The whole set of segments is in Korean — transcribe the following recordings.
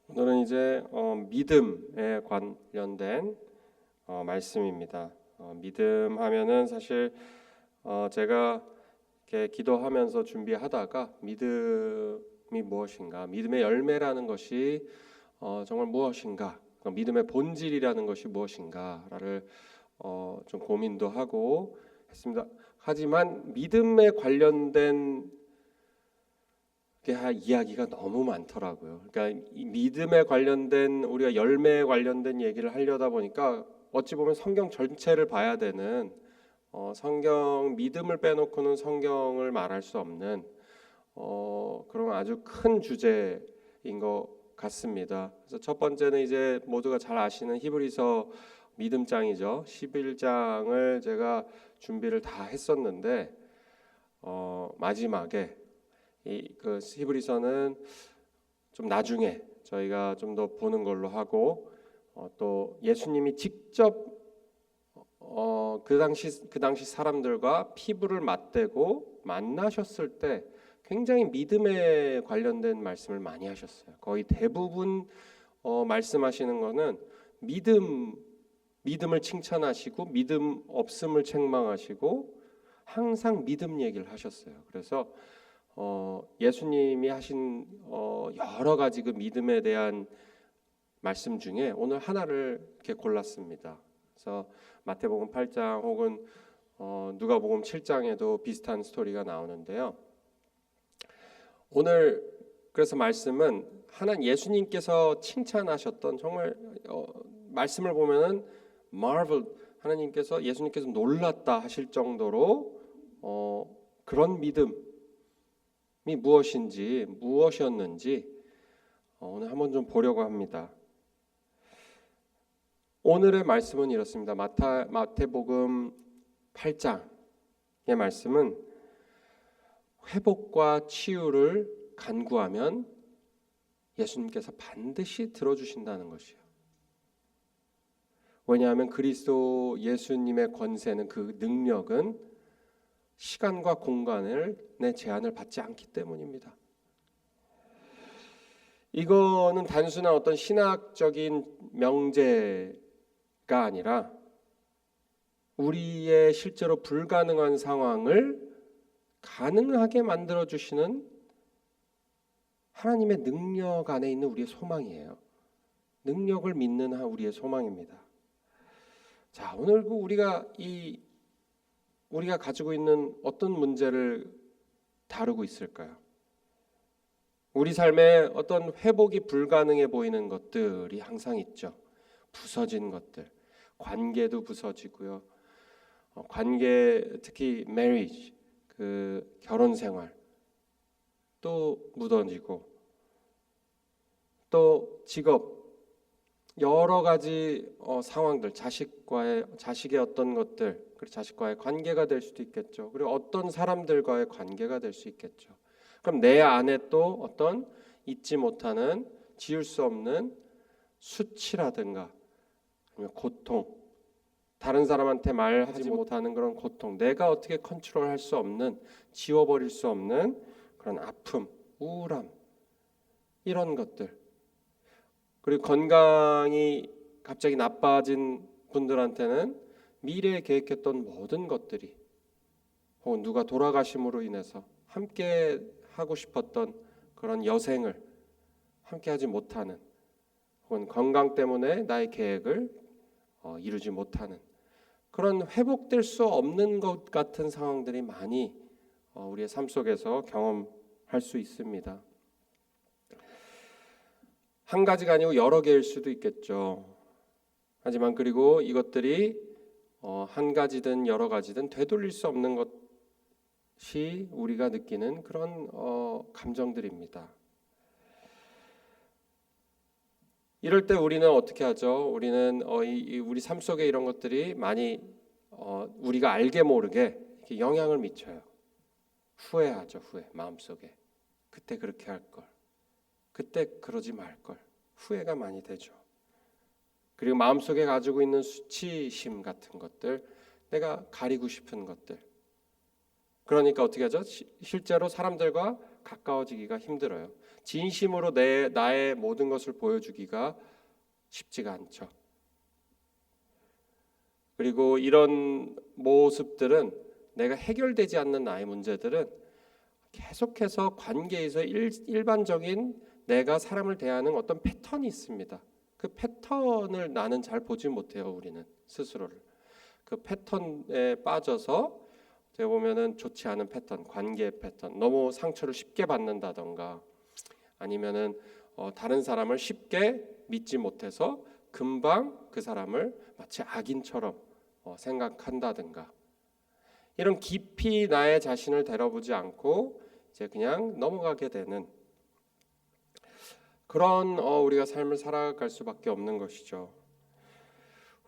오늘은 이제 믿음에 관련된 말씀입니다. 믿음 하면은 사실 제가 이렇게 기도하면서 준비하다가 믿음이 무엇인가, 믿음의 열매라는 것이 정말 무엇인가, 믿음의 본질이라는 것이 무엇인가를 좀 고민도 하고 했습니다. 하지만 믿음에 관련된 이야기가 너무 많더라고요. 그러니까 이 믿음에 관련된 우리가 열매에 관련된 얘기를 하려다 보니까 어찌 보면 성경 전체를 봐야 되는 성경 믿음을 빼놓고는 성경을 말할 수 없는 그런 아주 큰 주제인 것 같습니다. 그래서 첫 번째는 이제 모두가 잘 아시는 히브리서 믿음장이죠. 11장을 제가 준비를 다 했었는데 마지막에 그 히브리서는 좀 나중에 저희가 좀 더 보는 걸로 하고 또 예수님이 직접 그 당시 사람들과 피부를 맞대고 만나셨을 때 굉장히 믿음에 관련된 말씀을 많이 하셨어요. 거의 대부분 말씀하시는 거는 믿음을 칭찬하시고 믿음 없음을 책망하시고 항상 믿음 얘기를 하셨어요. 그래서 예수님이 하신 여러 가지 그 믿음에 대한 말씀 중에 오늘 하나를 이렇게 골랐습니다. 그래서 마태복음 8장 혹은 누가복음 7장에도 비슷한 스토리가 나오는데요. 오늘 그래서 말씀은 하나님 예수님께서 칭찬하셨던 정말 말씀을 보면은 marvel 하나님께서 예수님께서 놀랐다 하실 정도로 그런 믿음이 무엇이었는지 오늘 한번 좀 보려고 합니다. 오늘의 말씀은 이렇습니다. 마태복음 8장의 말씀은 회복과 치유를 간구하면 예수님께서 반드시 들어주신다는 것이에요. 왜냐하면 그리스도 예수님의 권세는 그 능력은 시간과 공간의 제한을 받지 않기 때문입니다. 이거는 단순한 어떤 신학적인 명제가 아니라 우리의 실제로 불가능한 상황을 가능하게 만들어주시는 하나님의 능력 안에 있는 우리의 소망이에요. 능력을 믿는 우리의 소망입니다. 자, 오늘 우리가 가지고 있는 어떤 문제를 다루고 있을까요? 우리 삶에 어떤 회복이 불가능해 보이는 것들이 항상 있죠. 부서진 것들, 관계도 부서지고요. 관계 특히 marriage, 그 결혼 생활 또 무너지고 또 직업 여러 가지 상황들 자식의 어떤 것들 그리고 자식과의 관계가 될 수도 있겠죠. 그리고 어떤 사람들과의 관계가 될 수 있겠죠. 그럼 내 안에 또 어떤 잊지 못하는 지울 수 없는 수치라든가 아니면 고통 다른 사람한테 말하지 못하는 그런 고통 내가 어떻게 컨트롤할 수 없는 지워버릴 수 없는 그런 아픔 우울함 이런 것들 그리고 건강이 갑자기 나빠진 분들한테는 미래에 계획했던 모든 것들이 혹은 누가 돌아가심으로 인해서 함께 하고 싶었던 그런 여생을 함께 하지 못하는 혹은 건강 때문에 나의 계획을 이루지 못하는 그런 회복될 수 없는 것 같은 상황들이 많이 우리의 삶 속에서 경험할 수 있습니다. 한 가지가 아니고 여러 개일 수도 있겠죠. 하지만 그리고 이것들이 한 가지든 여러 가지든 되돌릴 수 없는 것이 우리가 느끼는 그런 감정들입니다. 이럴 때 우리는 어떻게 하죠? 우리는 우리 삶 속에 이런 것들이 많이 우리가 알게 모르게 이렇게 영향을 미쳐요. 후회하죠. 마음속에 그때 그렇게 할 걸. 그때 그러지 말 걸. 후회가 많이 되죠. 그리고 마음속에 가지고 있는 수치심 같은 것들, 내가 가리고 싶은 것들. 그러니까 어떻게 하죠? 실제로 사람들과 가까워지기가 힘들어요. 진심으로 나의 모든 것을 보여주기가 쉽지가 않죠. 그리고 이런 모습들은, 내가 해결되지 않는 나의 문제들은 계속해서 관계에서 일반적인 내가 사람을 대하는 어떤 패턴이 있습니다. 그 패턴을 나는 잘 보지 못해요. 우리는 스스로를 그 패턴에 빠져서, 제가 보면은 좋지 않은 패턴, 관계의 패턴, 너무 상처를 쉽게 받는다던가, 아니면은 다른 사람을 쉽게 믿지 못해서 금방 그 사람을 마치 악인처럼 생각한다든가, 이런 깊이 나의 자신을 데려보지 않고 이제 그냥 넘어가게 되는 그런 우리가 삶을 살아갈 수밖에 없는 것이죠.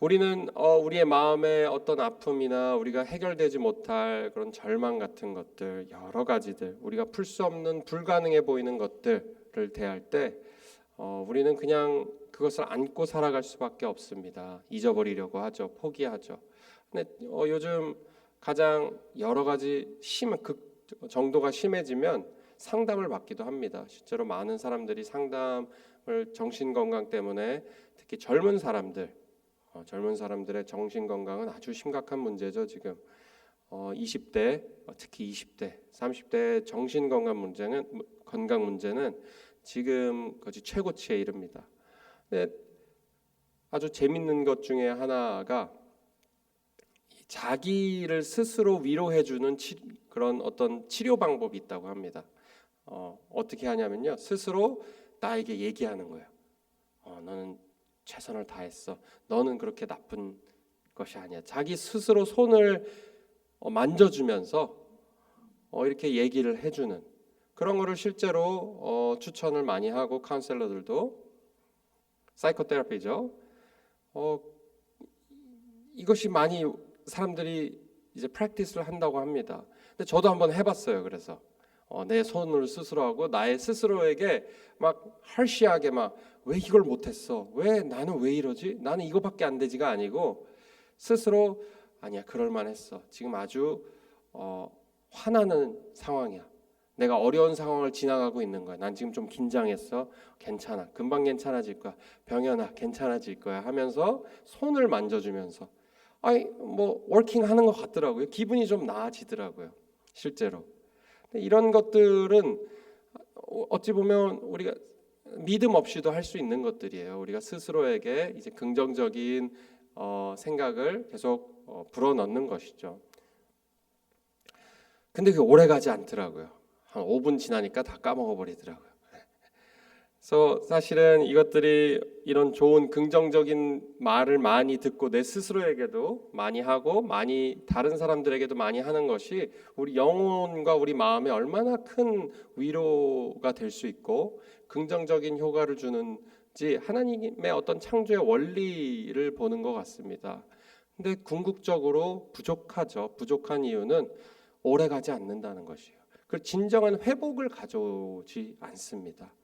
우리는 우리의 마음의 어떤 아픔이나 우리가 해결되지 못할 그런 절망 같은 것들, 여러 가지들, 우리가 풀 수 없는 불가능해 보이는 것들을 대할 때 우리는 그냥 그것을 안고 살아갈 수밖에 없습니다. 잊어버리려고 하죠. 포기하죠. 근데 요즘 가장 여러 가지 정도가 심해지면 상담을 받기도 합니다. 실제로 많은 사람들이 상담을, 정신건강 때문에, 특히 젊은 사람들의 정신건강은 아주 심각한 문제죠. 지금 20대, 특히 20대, 30대 정신건강 문제는 지금 거의 최고치에 이릅니다. 근데 아주 재밌는 것 중에 하나가 자기를 스스로 위로해주는 그런 어떤 치료 방법이 있다고 합니다. 어떻게 하냐면요, 스스로 나에게 얘기하는 거예요. 너는 최선을 다했어. 너는 그렇게 나쁜 것이 아니야. 자기 스스로 손을 만져주면서 이렇게 얘기를 해주는 그런 거를 실제로 추천을 많이 하고, 카운셀러들도, 사이코테라피죠. 이것이 많이 사람들이 이제 프랙티스를 한다고 합니다. 근데 저도 한번 해봤어요. 그래서 내 손을 스스로 하고 나의 스스로에게 막 harsh하게 막, 왜 이걸 못했어? 나는 왜 이러지? 나는 이거밖에 안 되지가 아니고, 스스로 아니야, 그럴만했어. 지금 아주 화나는 상황이야. 내가 어려운 상황을 지나가고 있는 거야. 난 지금 좀 긴장했어. 괜찮아. 금방 괜찮아질 거야. 병현아, 괜찮아질 거야. 하면서 손을 만져주면서 뭐 워킹하는 것 같더라고요. 기분이 좀 나아지더라고요. 실제로. 이런 것들은 어찌 보면 우리가 믿음 없이도 할 수 있는 것들이에요. 우리가 스스로에게 이제 긍정적인 생각을 계속 불어넣는 것이죠. 근데 그게 오래 가지 않더라고요. 한 5분 지나니까 다 까먹어 버리더라고요. 그래서 사실은 이것들이, 이런 좋은 긍정적인 말을 많이 듣고 내 스스로에게도 많이 하고 많이 다른 사람들에게도 많이 하는 것이 우리 영혼과 우리 마음에 얼마나 큰 위로가 될 수 있고 긍정적인 효과를 주는지, 하나님의 어떤 창조의 원리를 보는 것 같습니다. 근데 궁극적으로 부족하죠. 부족한 이유는 오래 가지 않는다는 것이에요. 그 진정한 회복을 가져오지 않습니다.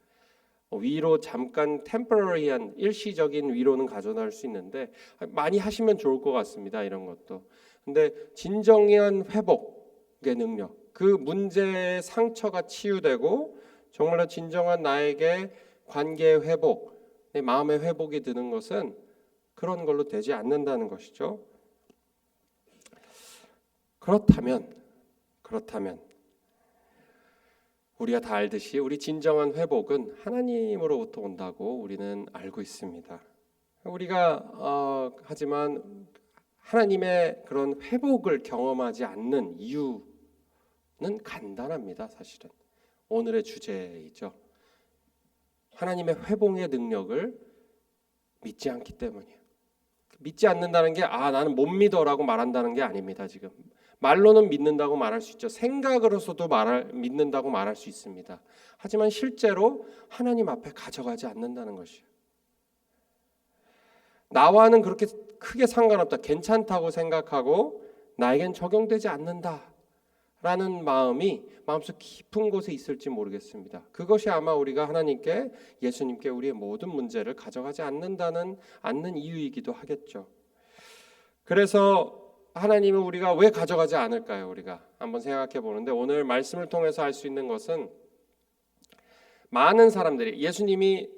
위로, 잠깐 템포러리한 일시적인 위로는 가져갈 수 있는데 많이 하시면 좋을 것 같습니다. 이런 것도. 근데 진정한 회복의 능력, 그 문제의 상처가 치유되고 정말로 진정한 나에게 관계의 회복, 내 마음의 회복이 드는 것은 그런 걸로 되지 않는다는 것이죠. 그렇다면 우리가 다 알듯이 우리 진정한 회복은 하나님으로부터 온다고 우리는 알고 있습니다. 우리가 하지만 하나님의 그런 회복을 경험하지 않는 이유는 간단합니다. 사실은 오늘의 주제이죠. 하나님의 회복의 능력을 믿지 않기 때문이에요. 믿지 않는다는 게 나는 못 믿어라고 말한다는 게 아닙니다. 지금 말로는 믿는다고 말할 수 있죠. 생각으로서도 믿는다고 말할 수 있습니다. 하지만 실제로 하나님 앞에 가져가지 않는다는 것이에요. 나와는 그렇게 크게 상관없다, 괜찮다고 생각하고 나에겐 적용되지 않는다라는 마음이 마음속 깊은 곳에 있을지 모르겠습니다. 그것이 아마 우리가 하나님께, 예수님께 우리의 모든 문제를 가져가지 않는 이유이기도 하겠죠. 그래서 하나님은 우리가 왜 가져가지 않을까요? 우리가 한번 생각해 보는데, 오늘 말씀을 통해서 알 수 있는 것은 많은 사람들이 예수님이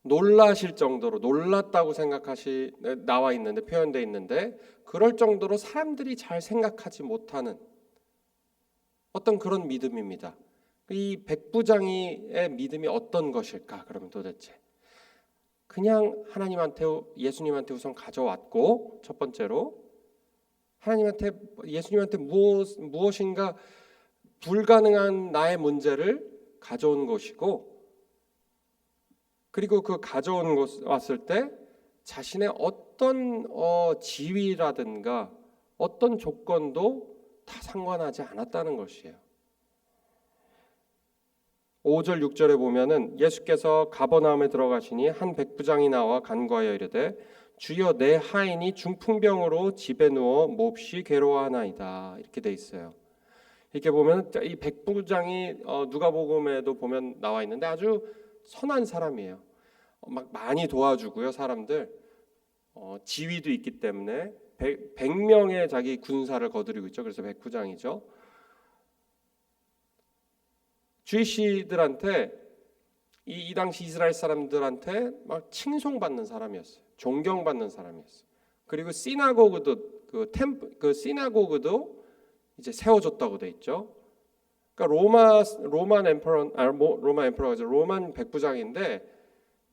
놀라실 정도로 놀랐다고 나와 있는데 표현되어 있는데 그럴 정도로 사람들이 잘 생각하지 못하는 어떤 그런 믿음입니다. 이 백부장이의 믿음이 어떤 것일까? 그러면 도대체 그냥 예수님한테 우선 가져왔고 첫 번째로 예수님한테 무엇인가 불가능한 나의 문제를 가져온 것이고 그리고 그 가져온 것 왔을 때 자신의 어떤 지위라든가 어떤 조건도 다 상관하지 않았다는 것이에요. 5절 6절에 보면은 예수께서 가버나움에 들어가시니 한 백부장이 나와 간구하여 이르되 주여 내 하인이 중풍병으로 집에 누워 몹시 괴로워하나이다. 이렇게 돼 있어요. 이렇게 보면 이 백부장이 누가복음에도 보면 나와 있는데 아주 선한 사람이에요. 막 많이 도와주고요. 사람들 지위도 있기 때문에 100명의 자기 군사를 거두리고 있죠. 그래서 백부장이죠. 주이시들한테 이 당시 이스라엘 사람들한테 막 칭송받는 사람이었어요. 존경받는 사람이었어요. 그리고 시나고그도 이제 세워줬다고 돼 있죠. 그러니까 로만 백부장인데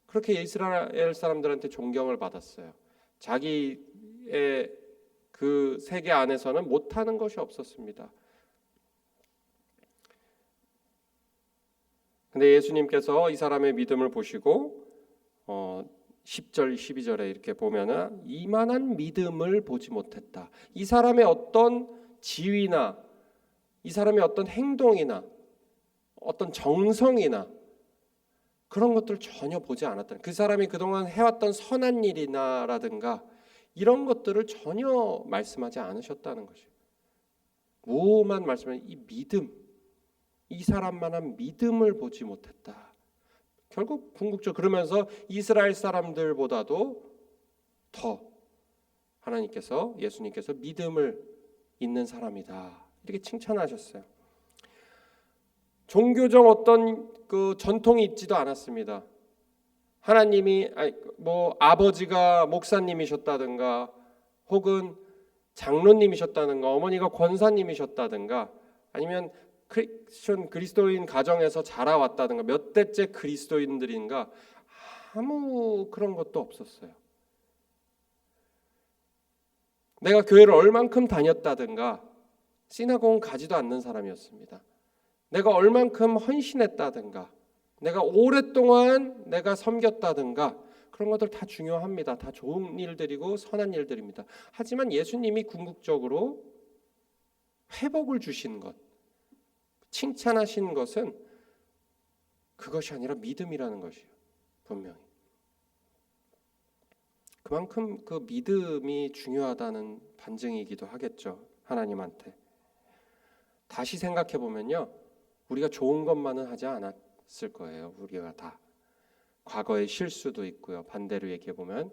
그렇게 이스라엘 사람들한테 존경을 받았어요. 자기의 그 세계 안에서는 못하는 것이 없었습니다. 근데 예수님께서 이 사람의 믿음을 보시고 10절 12절에 이렇게 보면은 이만한 믿음을 보지 못했다. 이 사람의 어떤 지위나 이 사람의 어떤 행동이나 어떤 정성이나 그런 것들 전혀 보지 않았다. 그 사람이 그동안 해왔던 선한 일이나라든가 이런 것들을 전혀 말씀하지 않으셨다는 것이에요. 뭐만 말씀하면 이 믿음, 이 사람만한 믿음을 보지 못했다. 결국 궁극적으로 그러면서 이스라엘 사람들보다도 더 예수님께서 믿음을 있는 사람이다. 이렇게 칭찬하셨어요. 종교적 어떤 그 전통이 있지도 않았습니다. 하나님이 아버지가 목사님이셨다든가 혹은 장로님이셨다든가 어머니가 권사님이셨다든가 아니면 그리스도인 가정에서 자라왔다든가 몇 대째 그리스도인들인가 아무 그런 것도 없었어요. 내가 교회를 얼만큼 다녔다든가 시나고그는 가지도 않는 사람이었습니다. 내가 얼만큼 헌신했다든가 내가 오랫동안 내가 섬겼다든가 그런 것들 다 중요합니다. 다 좋은 일들이고 선한 일들입니다. 하지만 예수님이 궁극적으로 회복을 주신 것, 칭찬하신 것은 그것이 아니라 믿음이라는 것이에요. 분명히. 그만큼 그 믿음이 중요하다는 반증이기도 하겠죠. 하나님한테. 다시 생각해 보면요. 우리가 좋은 것만은 하지 않았을 거예요. 우리가 다. 과거의 실수도 있고요. 반대로 얘기해 보면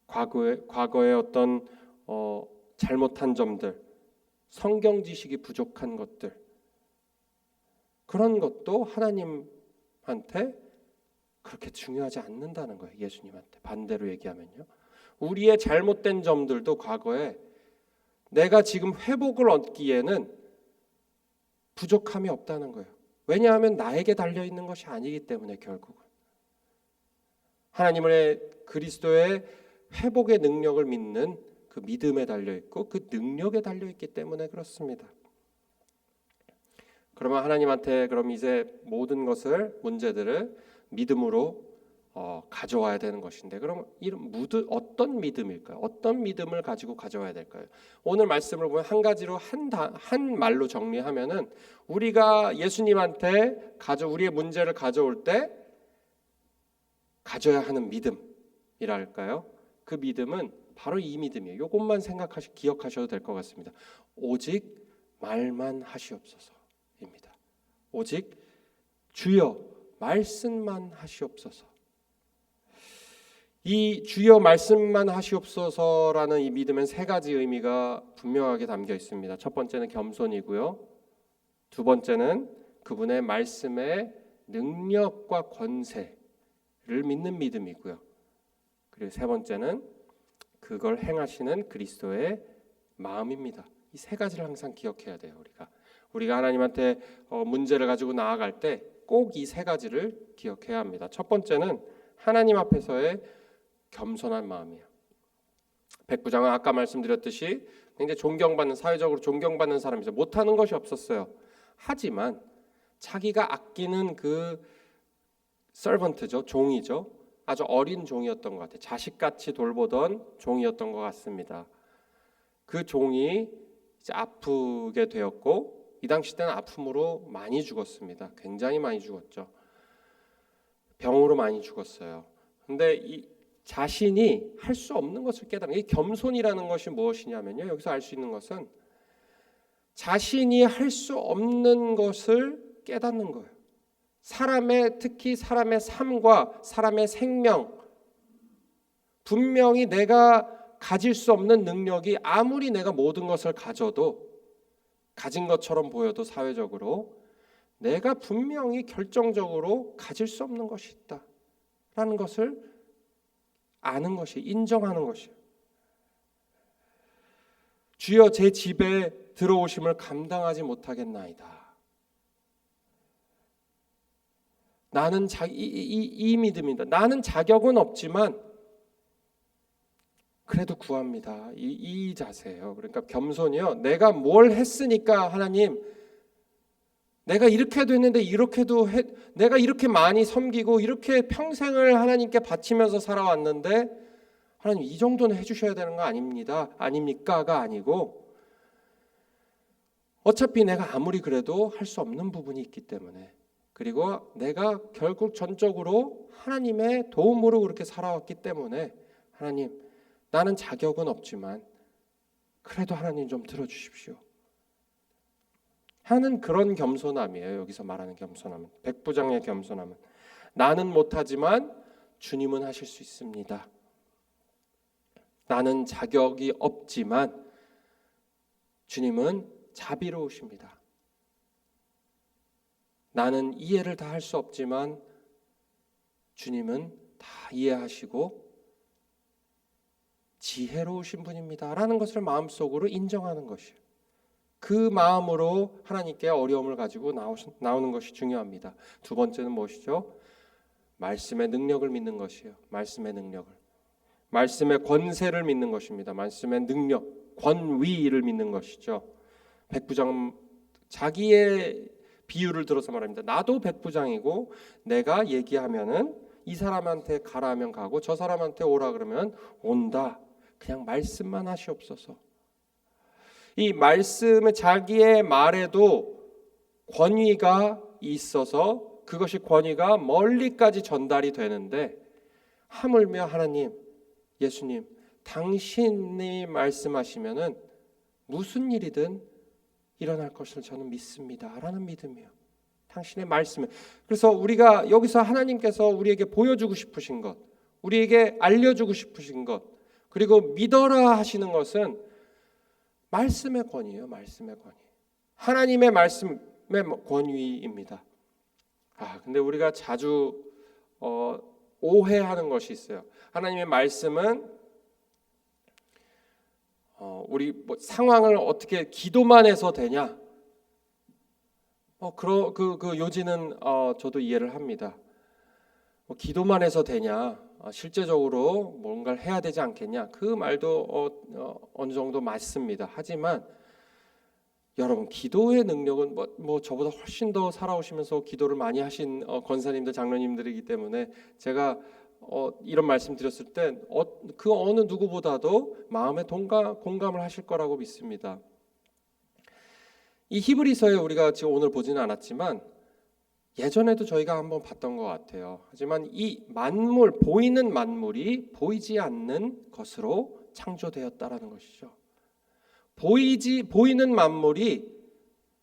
과거의 어떤 잘못한 점들, 성경 지식이 부족한 것들 그런 것도 하나님한테 그렇게 중요하지 않는다는 거예요. 예수님한테. 반대로 얘기하면요. 우리의 잘못된 점들도 과거에 내가 지금 회복을 얻기에는 부족함이 없다는 거예요. 왜냐하면 나에게 달려있는 것이 아니기 때문에 결국은. 하나님의 그리스도의 회복의 능력을 믿는 그 믿음에 달려있고 그 능력에 달려있기 때문에 그렇습니다. 그러면 하나님한테 그럼 이제 모든 문제들을 믿음으로 가져와야 되는 것인데 그럼 어떤 믿음일까요? 어떤 믿음을 가지고 가져와야 될까요? 오늘 말씀을 보면 한 가지로 한 말로 정리하면은 우리가 예수님한테 우리의 문제를 가져올 때 가져야 하는 믿음이랄까요? 그 믿음은 바로 이 믿음이에요. 이것만 기억하셔도 될 것 같습니다. 오직 말만 하시옵소서입니다. 오직 주여 말씀만 하시옵소서. 이 주여 말씀만 하시옵소서라는 이 믿음엔 세 가지 의미가 분명하게 담겨 있습니다. 첫 번째는 겸손이고요. 두 번째는 그분의 말씀에 능력과 권세를 믿는 믿음이고요. 그리고 세 번째는 그걸 행하시는 그리스도의 마음입니다. 이 세 가지를 항상 기억해야 돼요. 우리가 하나님한테 문제를 가지고 나아갈 때 꼭 이 세 가지를 기억해야 합니다. 첫 번째는 하나님 앞에서의 겸손한 마음이에요. 백부장은 아까 말씀드렸듯이 굉장히 존경받는, 사회적으로 존경받는 사람이죠. 못하는 것이 없었어요. 하지만 자기가 아끼는 그 서번트죠, 종이죠. 아주 어린 종이었던 것 같아요. 자식같이 돌보던 종이었던 것 같습니다. 그 종이 이제 아프게 되었고, 이 당시 때는 아픔으로 많이 죽었습니다. 굉장히 많이 죽었죠. 병으로 많이 죽었어요. 근데 이 자신이 할 수 없는 것을 깨달은, 이 겸손이라는 것이 무엇이냐면요, 여기서 알 수 있는 것은 자신이 할 수 없는 것을 깨닫는 거예요. 특히 사람의 삶과 사람의 생명, 분명히 내가 가질 수 없는 능력이 아무리 내가 모든 것을 가진 것처럼 보여도 사회적으로 내가 분명히 결정적으로 가질 수 없는 것이 있다라는 것을 아는 것이, 인정하는 것이에요. 주여 제 집에 들어오심을 감당하지 못하겠나이다. 나는 이 믿음이다. 나는 자격은 없지만 그래도 구합니다. 이 자세예요. 그러니까 겸손이요. 내가 뭘 했으니까 하나님, 내가 이렇게 됐는데 내가 이렇게 많이 섬기고 이렇게 평생을 하나님께 바치면서 살아왔는데 하나님 이 정도는 해주셔야 되는 거 아닙니까가 아니고, 어차피 내가 아무리 그래도 할 수 없는 부분이 있기 때문에, 그리고 내가 결국 전적으로 하나님의 도움으로 그렇게 살아왔기 때문에 하나님, 나는 자격은 없지만 그래도 하나님 좀 들어주십시오 하는 그런 겸손함이에요. 여기서 말하는 겸손함은, 백부장의 겸손함은 나는 못하지만 주님은 하실 수 있습니다. 나는 자격이 없지만 주님은 자비로우십니다. 나는 이해를 다 할 수 없지만 주님은 다 이해하시고 지혜로우신 분입니다 라는 것을 마음속으로 인정하는 것이에요. 그 마음으로 하나님께 어려움을 가지고 나오는 것이 중요합니다. 두 번째는 무엇이죠? 말씀의 능력을 믿는 것이에요. 말씀의 능력을, 말씀의 권세를 믿는 것입니다. 말씀의 능력, 권위를 믿는 것이죠. 백부장은 자기의 비유를 들어서 말합니다. 나도 백부장이고 내가 얘기하면은 이 사람한테 가라 하면 가고 저 사람한테 오라 그러면 온다. 그냥 말씀만 하시옵소서. 이 말씀은 자기의 말에도 권위가 있어서 그것이 권위가 멀리까지 전달이 되는데, 하물며 하나님, 예수님, 당신이 말씀하시면은 무슨 일이든 일어날 것을 저는 믿습니다 라는 믿음이에요. 당신의 말씀에. 그래서 우리가 여기서 하나님께서 우리에게 보여주고 싶으신 것, 우리에게 알려주고 싶으신 것, 그리고 믿어라 하시는 것은 말씀의 권위예요. 말씀의 권위, 하나님의 말씀의 권위입니다. 근데 우리가 자주 오해하는 것이 있어요. 하나님의 말씀은 우리 상황을 어떻게 기도만 해서 되냐? 그 요지는 저도 이해를 합니다. 기도만 해서 되냐? 실제적으로 뭔가를 해야 되지 않겠냐? 그 말도 어느 정도 맞습니다. 하지만 여러분, 기도의 능력은 저보다 훨씬 더 살아오시면서 기도를 많이 하신 권사님들, 장로님들이기 때문에 제가 이런 말씀 드렸을 때 그 어느 누구보다도 마음에 공감을 하실 거라고 믿습니다. 이 히브리서에 우리가 지금 오늘 보지는 않았지만 예전에도 저희가 한번 봤던 것 같아요. 하지만 이 만물, 보이는 만물이 보이지 않는 것으로 창조되었다라는 것이죠. 보이는 만물이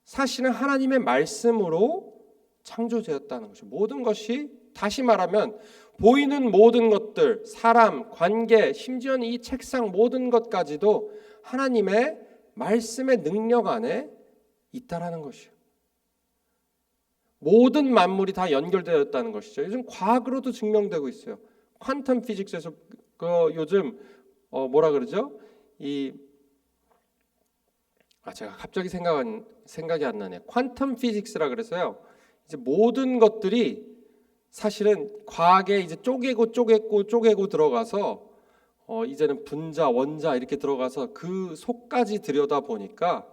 사실은 하나님의 말씀으로 창조되었다는 것이죠. 모든 것이, 다시 말하면 보이는 모든 것들, 사람, 관계, 심지어는 이 책상 모든 것까지도 하나님의 말씀의 능력 안에 있다라는 것이에요. 모든 만물이 다 연결되었다는 것이죠. 요즘 과학으로도 증명되고 있어요. 퀀텀 피직스에서 요즘 뭐라 그러죠? 제가 갑자기 생각이 안 나네. 퀀텀 피직스라 그래서요. 이제 모든 것들이 사실은 과학에 이제 쪼개고 들어가서 이제는 분자, 원자 이렇게 들어가서 그 속까지 들여다 보니까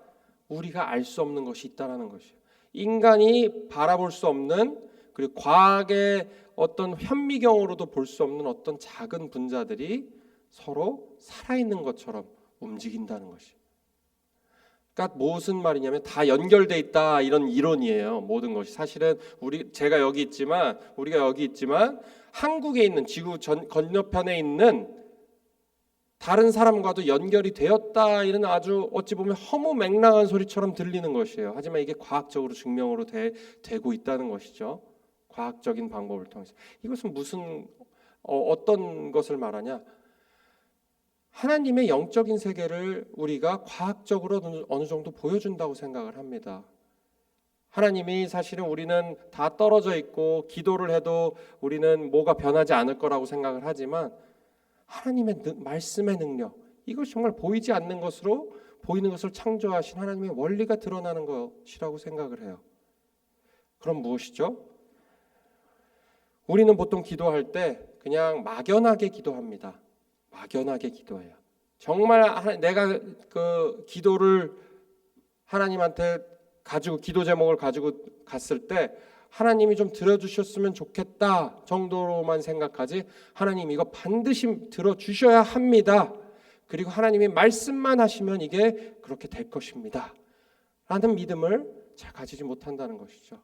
우리가 알 수 없는 것이 있다라는 것이에요. 인간이 바라볼 수 없는, 그리고 과학의 어떤 현미경으로도 볼 수 없는 어떤 작은 분자들이 서로 살아있는 것처럼 움직인다는 것이에요. 그러니까 무슨 말이냐면 다 연결돼 있다, 이런 이론이에요. 모든 것이 사실은 우리가 여기 있지만 한국에 있는 지구 건너편에 있는 다른 사람과도 연결이 되었다, 이런 아주 어찌 보면 허무맹랑한 소리처럼 들리는 것이에요. 하지만 이게 과학적으로 증명으로 되고 있다는 것이죠. 과학적인 방법을 통해서. 이것은 어떤 것을 말하냐? 하나님의 영적인 세계를 우리가 과학적으로 어느 정도 보여준다고 생각을 합니다. 하나님이 사실은 우리는 다 떨어져 있고 기도를 해도 우리는 뭐가 변하지 않을 거라고 생각을 하지만 하나님의 말씀의 능력, 이것이 정말 보이지 않는 것으로 보이는 것을 창조하신 하나님의 원리가 드러나는 것이라고 생각을 해요. 그럼 무엇이죠? 우리는 보통 기도할 때 그냥 막연하게 기도합니다. 막연하게 기도해요. 정말 내가 그 기도를 하나님한테 가지고, 기도 제목을 가지고 갔을 때 하나님이 좀 들어주셨으면 좋겠다 정도로만 생각하지, 하나님 이거 반드시 들어주셔야 합니다, 그리고 하나님이 말씀만 하시면 이게 그렇게 될 것입니다 라는 믿음을 잘 가지지 못한다는 것이죠.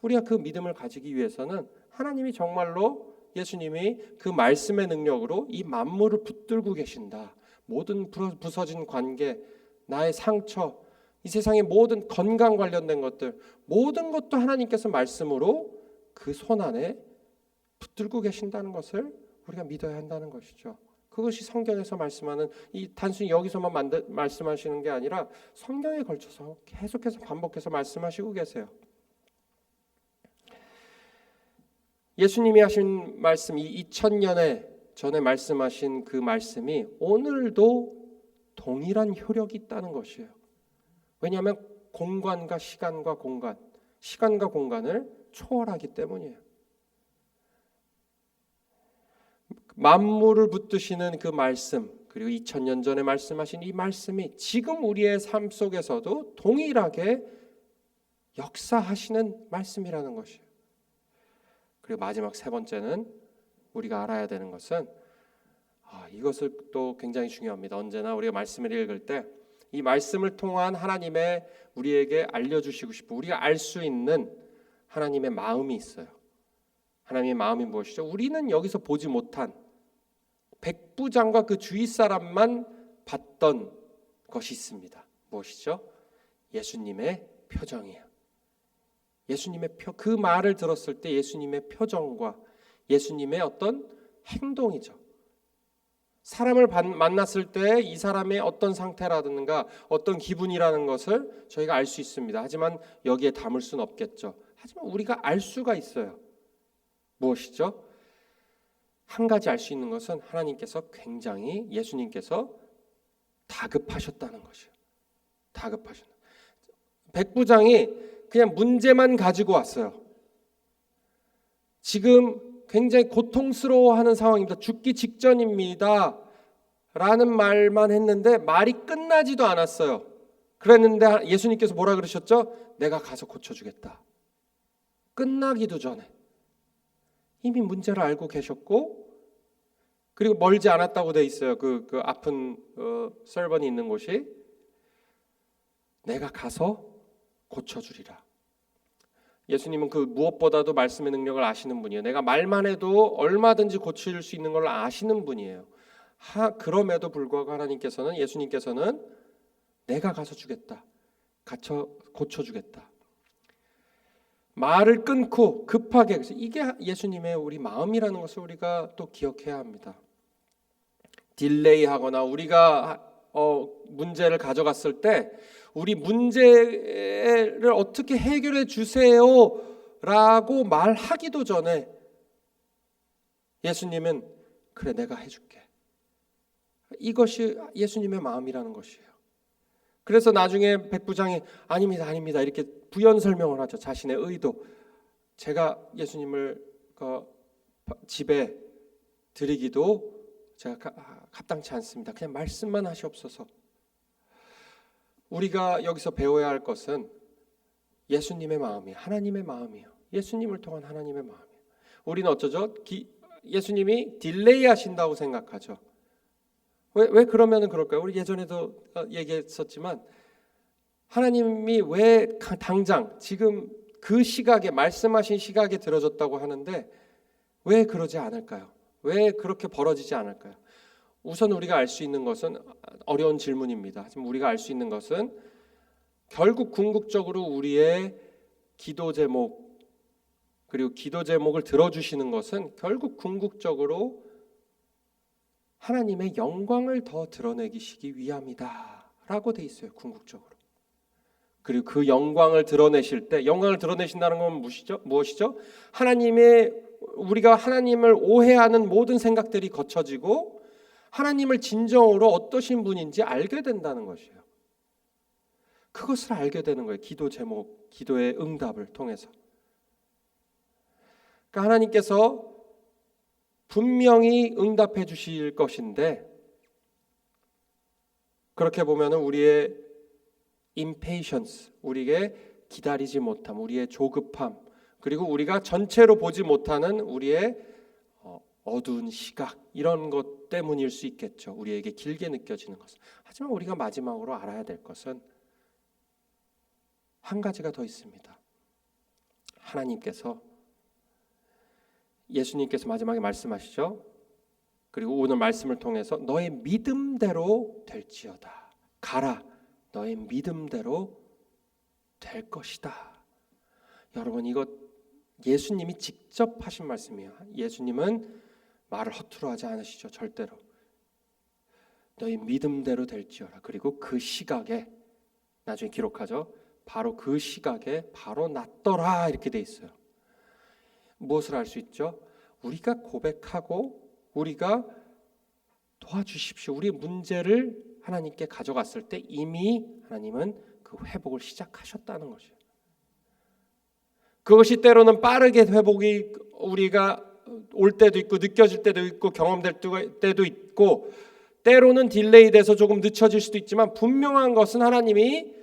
우리가 그 믿음을 가지기 위해서는 하나님이 정말로, 예수님이 그 말씀의 능력으로 이 만물을 붙들고 계신다, 모든 부서진 관계, 나의 상처, 이 세상의 모든 건강 관련된 것들, 모든 것도 하나님께서 말씀으로 그 손 안에 붙들고 계신다는 것을 우리가 믿어야 한다는 것이죠. 그것이 성경에서 말씀하는, 단순히 여기서만 말씀하시는 게 아니라 성경에 걸쳐서 계속해서 반복해서 말씀하시고 계세요. 예수님이 하신 말씀, 이 2000년에 전에 말씀하신 그 말씀이 오늘도 동일한 효력이 있다는 것이에요. 왜냐하면 공간과 시간과 공간을 초월하기 때문이에요. 만물을 붙드시는 그 말씀, 그리고 2000년 전에 말씀하신 이 말씀이 지금 우리의 삶 속에서도 동일하게 역사하시는 말씀이라는 것이에요. 그리고 마지막 세 번째는 우리가 알아야 되는 것은, 이것을 또 굉장히 중요합니다. 언제나 우리가 말씀을 읽을 때 이 말씀을 통한 하나님의, 우리에게 알려주시고 싶은, 우리가 알 수 있는 하나님의 마음이 있어요. 하나님의 마음이 무엇이죠? 우리는 여기서 보지 못한, 백부장과 그 주위 사람만 봤던 것이 있습니다. 무엇이죠? 예수님의 표정이에요. 예수님의 그 말을 들었을 때 예수님의 표정과 예수님의 어떤 행동이죠. 사람을 만났을 때 이 사람의 어떤 상태라든가 어떤 기분이라는 것을 저희가 알 수 있습니다. 하지만 여기에 담을 수는 없겠죠. 하지만 우리가 알 수가 있어요. 무엇이죠? 한 가지 알 수 있는 것은 하나님께서 굉장히, 예수님께서 다급하셨다는 것이에요. 다급하셨다. 백부장이 그냥 문제만 가지고 왔어요. 지금 굉장히 고통스러워하는 상황입니다. 죽기 직전입니다 라는 말만 했는데 말이 끝나지도 않았어요. 그랬는데 예수님께서 뭐라 그러셨죠? 내가 가서 고쳐주겠다. 끝나기도 전에 이미 문제를 알고 계셨고, 그리고 멀지 않았다고 돼 있어요. 그 아픈 서번이 있는 곳이. 내가 가서 고쳐주리라. 예수님은 그 무엇보다도 말씀의 능력을 아시는 분이에요. 내가 말만 해도 얼마든지 고칠 수 있는 걸 아시는 분이에요. 그럼에도 불구하고 예수님께서는 내가 가서 주겠다, 고쳐주겠다. 말을 끊고 급하게, 이게 예수님의 우리 마음이라는 것을 우리가 또 기억해야 합니다. 딜레이하거나 우리가 문제를 가져갔을 때 우리 문제를 어떻게 해결해 주세요 라고 말하기도 전에 예수님은 그래 내가 해줄게. 이것이 예수님의 마음이라는 것이에요. 그래서 나중에 백부장이 아닙니다 아닙니다 이렇게 부연 설명을 하죠. 자신의 의도. 제가 예수님을 집에 드리기도 제가 합당치 않습니다. 그냥 말씀만 하시옵소서. 우리가 여기서 배워야 할 것은 예수님의 마음이에요. 하나님의 마음이에요. 예수님을 통한 하나님의 마음이에요. 우리는 어쩌죠? 예수님이 딜레이 하신다고 생각하죠. 왜 그러면 그럴까요? 우리 예전에도 얘기했었지만 하나님이 왜 당장 지금 그 시각에 말씀하신 시각에 들어졌다고 하는데 왜 그러지 않을까요? 왜 그렇게 벌어지지 않을까요? 우선 우리가 알 수 있는 것은 어려운 질문입니다. 지금 우리가 알 수 있는 것은 결국 궁극적으로 우리의 기도 제목 그리고 기도 제목을 들어주시는 것은 결국 궁극적으로 하나님의 영광을 더 드러내시기 위함이다라고 돼 있어요. 궁극적으로. 그리고 그 영광을 드러내실 때 영광을 드러내신다는 건 무엇이죠? 우리가 하나님을 오해하는 모든 생각들이 거쳐지고 하나님을 진정으로 어떠신 분인지 알게 된다는 것이에요. 그것을 알게 되는 거예요. 기도 제목, 기도의 응답을 통해서. 그러니까 하나님께서 분명히 응답해 주실 것인데 그렇게 보면 우리의 impatience, 우리의 기다리지 못함, 우리의 조급함, 그리고 우리가 전체로 보지 못하는 우리의 어두운 시각 이런 것 때문일 수 있겠죠. 우리에게 길게 느껴지는 것은. 하지만 우리가 마지막으로 알아야 될 것은 한 가지가 더 있습니다. 예수님께서 마지막에 말씀하시죠. 그리고 오늘 말씀을 통해서 너의 믿음대로 될지어다. 가라. 너의 믿음대로 될 것이다. 여러분 이거 예수님이 직접 하신 말씀이에요. 예수님은 말을 허투루 하지 않으시죠. 절대로. 너희 믿음대로 될지어라. 그리고 그 시각에 나중에 기록하죠. 바로 그 시각에 바로 낫더라 이렇게 돼 있어요. 무엇을 알 수 있죠? 우리가 고백하고 우리가 도와주십시오. 우리의 문제를 하나님께 가져갔을 때 이미 하나님은 그 회복을 시작하셨다는 것이에요. 그것이 때로는 빠르게 회복이 우리가 올 때도 있고 느껴질 때도 있고 경험될 때도 있고 때로는 딜레이 돼서 조금 늦춰질 수도 있지만 분명한 것은 하나님이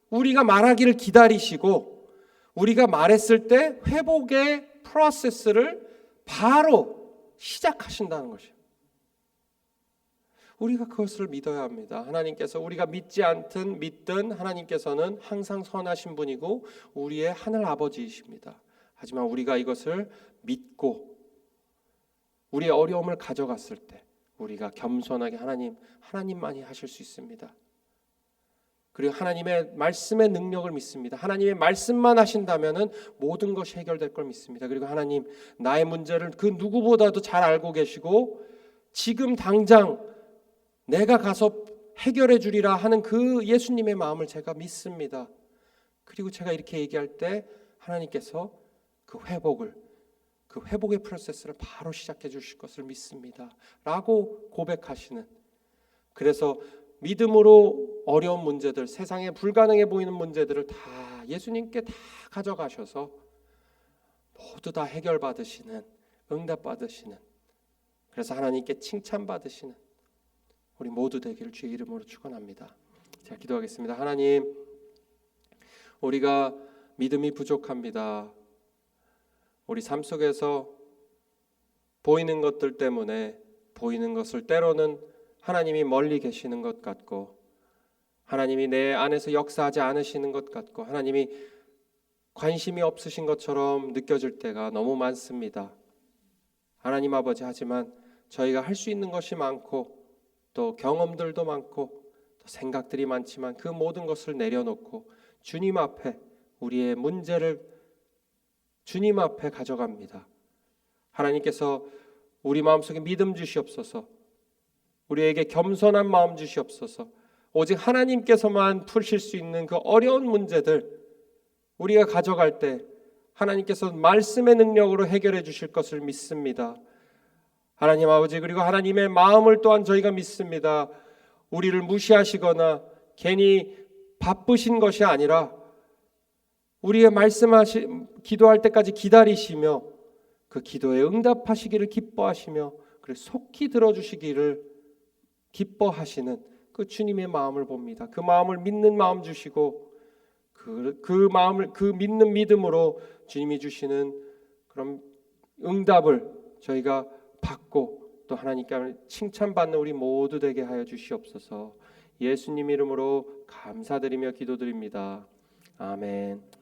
우리가 말하기를 기다리시고 우리가 말했을 때 회복의 프로세스를 바로 시작하신다는 것이에요. 우리가 그것을 믿어야 합니다. 하나님께서 우리가 믿지 않든 믿든 하나님께서는 항상 선하신 분이고 우리의 하늘 아버지이십니다. 하지만 우리가 이것을 믿고 우리의 어려움을 가져갔을 때 우리가 겸손하게 하나님만이 하실 수 있습니다. 그리고 하나님의 말씀의 능력을 믿습니다. 하나님의 말씀만 하신다면은 모든 것이 해결될 걸 믿습니다. 그리고 하나님 나의 문제를 그 누구보다도 잘 알고 계시고 지금 당장 내가 가서 해결해 주리라 하는 그 예수님의 마음을 제가 믿습니다. 그리고 제가 이렇게 얘기할 때 하나님께서 그 회복의 프로세스를 바로 시작해 주실 것을 믿습니다. 라고 고백하시는. 그래서 믿음으로 어려운 문제들, 세상에 불가능해 보이는 문제들을 다 예수님께 다 가져가셔서 모두 다 해결받으시는, 응답받으시는, 그래서 하나님께 칭찬받으시는 우리 모두 되기를 주의 이름으로 축원합니다. 제가 기도하겠습니다. 하나님, 우리가 믿음이 부족합니다. 우리 삶 속에서 보이는 것들 때문에 보이는 것을 때로는 하나님이 멀리 계시는 것 같고 하나님이 내 안에서 역사하지 않으시는 것 같고 하나님이 관심이 없으신 것처럼 느껴질 때가 너무 많습니다. 하나님 아버지, 하지만 저희가 할 수 있는 것이 많고 또 경험들도 많고 또 생각들이 많지만 그 모든 것을 내려놓고 주님 앞에 우리의 문제를 주님 앞에 가져갑니다. 하나님께서 우리 마음속에 믿음 주시옵소서. 우리에게 겸손한 마음 주시옵소서. 오직 하나님께서만 푸실 수 있는 그 어려운 문제들 우리가 가져갈 때 하나님께서 말씀의 능력으로 해결해 주실 것을 믿습니다. 하나님 아버지, 그리고 하나님의 마음을 또한 저희가 믿습니다. 우리를 무시하시거나 괜히 바쁘신 것이 아니라 우리의 기도할 때까지 기다리시며 그 기도에 응답하시기를 기뻐하시며 그리고 속히 들어주시기를 기뻐하시는 그 주님의 마음을 봅니다. 그 마음을 믿는 마음 주시고 그 마음을 그 믿는 믿음으로 주님이 주시는 그런 응답을 저희가 받고 또 하나님께 칭찬받는 우리 모두 되게 하여 주시옵소서. 예수님 이름으로 감사드리며 기도드립니다. 아멘.